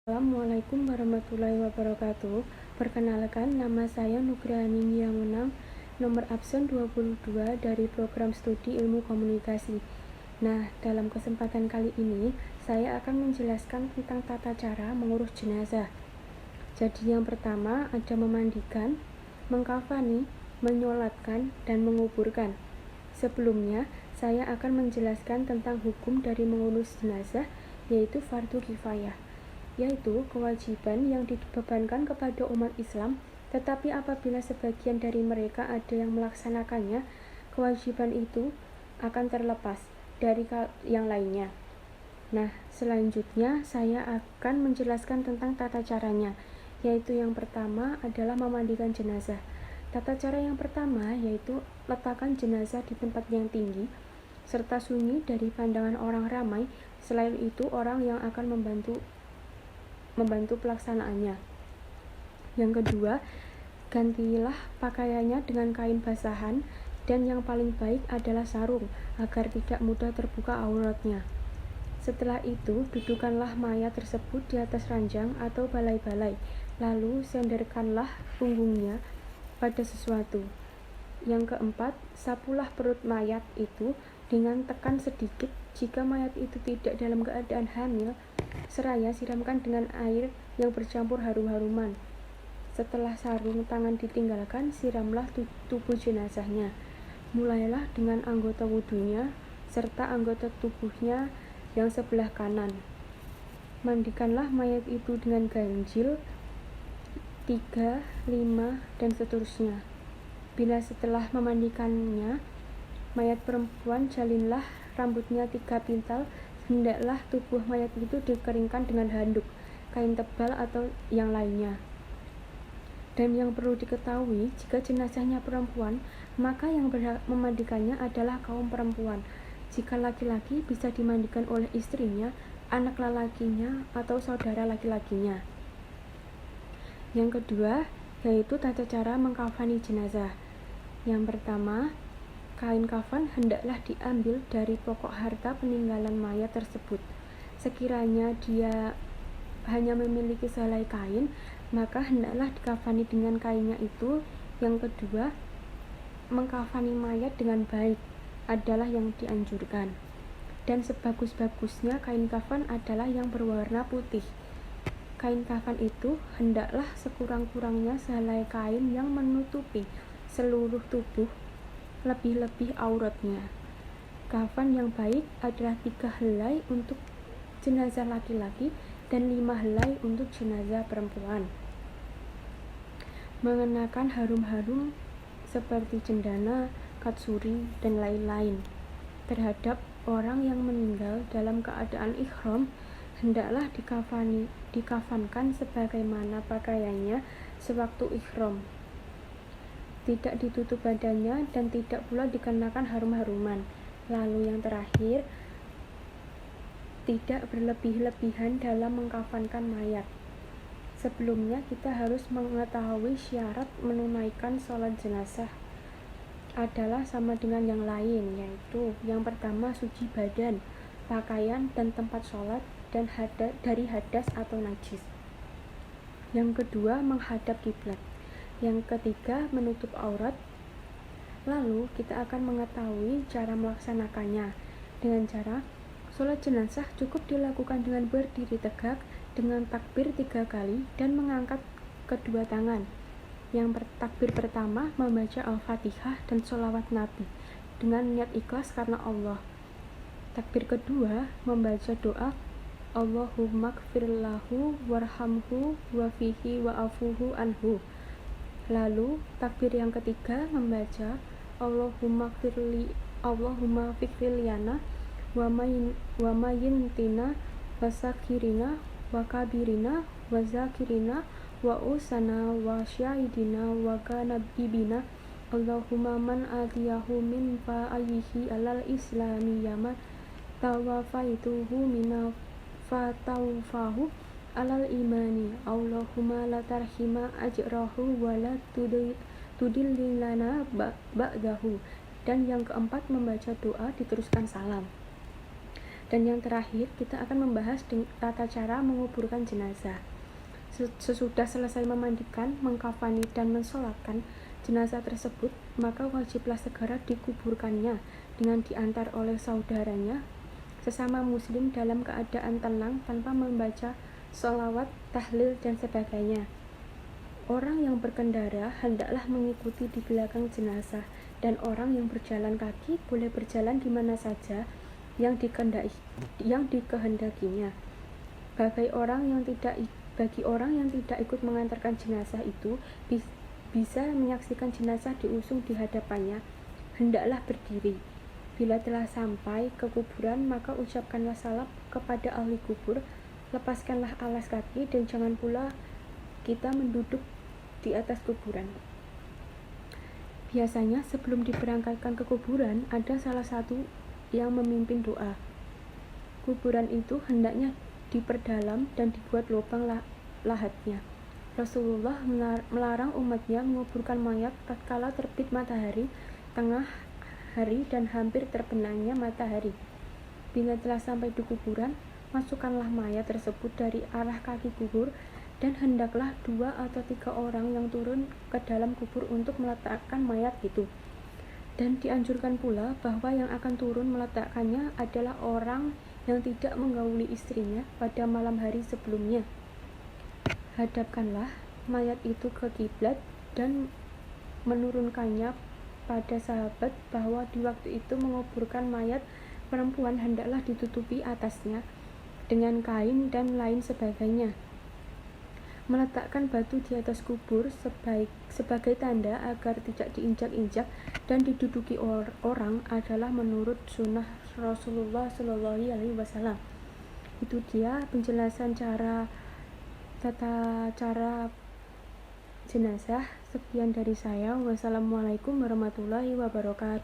Assalamualaikum warahmatullahi wabarakatuh. Perkenalkan, nama saya Nugrahani Giamunang, nomor absen 22 dari program studi ilmu komunikasi. Nah, dalam kesempatan kali ini, saya akan menjelaskan tentang tata cara mengurus jenazah. Jadi yang pertama ada memandikan, mengkafani, menyolatkan, dan menguburkan. Sebelumnya, saya akan menjelaskan tentang hukum dari mengurus jenazah, yaitu fardu kifayah, yaitu kewajiban yang dibebankan kepada umat Islam, tetapi apabila sebagian dari mereka ada yang melaksanakannya, kewajiban itu akan terlepas dari yang lainnya. Nah, selanjutnya saya akan menjelaskan tentang tata caranya, yaitu yang pertama adalah memandikan jenazah. Tata cara yang pertama yaitu letakkan jenazah di tempat yang tinggi, serta sunyi dari pandangan orang ramai. Selain itu, orang yang akan membantu pelaksanaannya. Yang kedua, gantilah pakaiannya dengan kain basahan, dan yang paling baik adalah sarung agar tidak mudah terbuka auratnya. Setelah itu, dudukanlah mayat tersebut di atas ranjang atau balai-balai, lalu senderkanlah punggungnya pada sesuatu. Yang keempat, sapulah perut mayat itu dengan tekan sedikit. Jika mayat itu tidak dalam keadaan hamil, seraya siramkan dengan air yang bercampur harum-haruman. Setelah sarung tangan ditinggalkan, siramlah tubuh jenazahnya. Mulailah dengan anggota wudunya serta anggota tubuhnya yang sebelah kanan. Mandikanlah mayat itu dengan ganjil 3, 5, dan seterusnya. Bila setelah memandikannya mayat perempuan, jalinlah rambutnya 3 pintal. Hendaklah tubuh mayat itu dikeringkan dengan handuk, kain tebal, atau yang lainnya. Dan yang perlu diketahui, jika jenazahnya perempuan, maka yang berhak memandikannya adalah kaum perempuan. Jika laki-laki, bisa dimandikan oleh istrinya, anak lelakinya, atau saudara laki-lakinya. Yang kedua, yaitu tata cara mengkafani jenazah. Yang pertama, kain kafan hendaklah diambil dari pokok harta peninggalan mayat tersebut. Sekiranya dia hanya memiliki sehelai kain, maka hendaklah dikafani dengan kainnya itu. Yang kedua, mengkafani mayat dengan baik adalah yang dianjurkan. Dan sebagus-bagusnya kain kafan adalah yang berwarna putih. Kain kafan itu hendaklah sekurang-kurangnya sehelai kain yang menutupi seluruh tubuh, lebih-lebih auratnya. Kafan yang baik adalah 3 helai untuk jenazah laki-laki dan 5 helai untuk jenazah perempuan. Mengenakan harum-harum seperti cendana, katsuri, dan lain-lain. Terhadap orang yang meninggal dalam keadaan ihram, hendaklah dikafankan sebagaimana pakaiannya sewaktu ihram. Tidak ditutup badannya dan tidak pula dikenakan harum-haruman. Lalu yang terakhir, tidak berlebih-lebihan dalam mengkafankan mayat. Sebelumnya kita harus mengetahui syarat menunaikan sholat jenazah adalah sama dengan yang lain, yaitu yang pertama suci badan, pakaian, dan tempat sholat dan dari hadas atau najis. Yang kedua, menghadap kiblat. Yang ketiga, menutup aurat. Lalu kita akan mengetahui cara melaksanakannya dengan cara sholat jenazah cukup dilakukan dengan berdiri tegak dengan takbir 3 kali dan mengangkat kedua tangan. Yang takbir pertama membaca Al-Fatihah dan sholawat Nabi dengan niat ikhlas karena Allah. Takbir kedua membaca doa Allahumma gfirlahu warhamhu wafihi wa'afuhu anhu. Lalu takbir yang ketiga membaca Allahumma fikriliyana wa mayintina wa sakirina wa kabirina wa zakirina wa usana wa syahidina wa kanabibina. Allahumma man atiyahu min fa'ayihi alal islami yama tawafaituhu mina fatawfahu alal imani. Allahumma la tarhima ajrahu wa la tudillilana ba'dahu. Dan yang keempat membaca doa diteruskan salam. Dan yang terakhir, kita akan membahas tata cara menguburkan jenazah. Sesudah selesai memandikan, mengkafani, dan mensolatkan jenazah tersebut, maka wajiblah segera dikuburkannya dengan diantar oleh saudaranya sesama muslim dalam keadaan tenang tanpa membaca sholawat, tahlil, dan sebagainya. Orang yang berkendara hendaklah mengikuti di belakang jenazah, dan orang yang berjalan kaki boleh berjalan di mana saja yang dikehendakinya. Bagi orang yang tidak ikut mengantarkan jenazah itu bisa menyaksikan jenazah diusung di hadapannya, hendaklah berdiri. Bila telah sampai ke kuburan, maka ucapkanlah salam kepada ahli kubur, lepaskanlah alas kaki, dan jangan pula kita menduduk di atas kuburan. Biasanya sebelum diberangkatkan ke kuburan, ada salah satu yang memimpin doa. Kuburan itu hendaknya diperdalam dan dibuat lubang lahatnya. Rasulullah melarang umatnya menguburkan mayat tatkala terbit matahari, tengah hari, dan hampir terbenamnya matahari. Bila telah sampai di kuburan, masukkanlah mayat tersebut dari arah kaki kubur, dan hendaklah 2 atau 3 orang yang turun ke dalam kubur untuk meletakkan mayat itu. Dan dianjurkan pula bahwa yang akan turun meletakkannya adalah orang yang tidak menggauli istrinya pada malam hari sebelumnya. Hadapkanlah mayat itu ke kiblat dan menurunkannya pada sahabat bahwa di waktu itu menguburkan mayat perempuan hendaklah ditutupi atasnya dengan kain dan lain sebagainya. Meletakkan batu di atas kubur sebagai tanda agar tidak diinjak-injak dan diduduki orang adalah menurut sunnah Rasulullah SAW. Itu dia penjelasan tata cara jenazah. Sekian dari saya. Wassalamualaikum warahmatullahi wabarakatuh.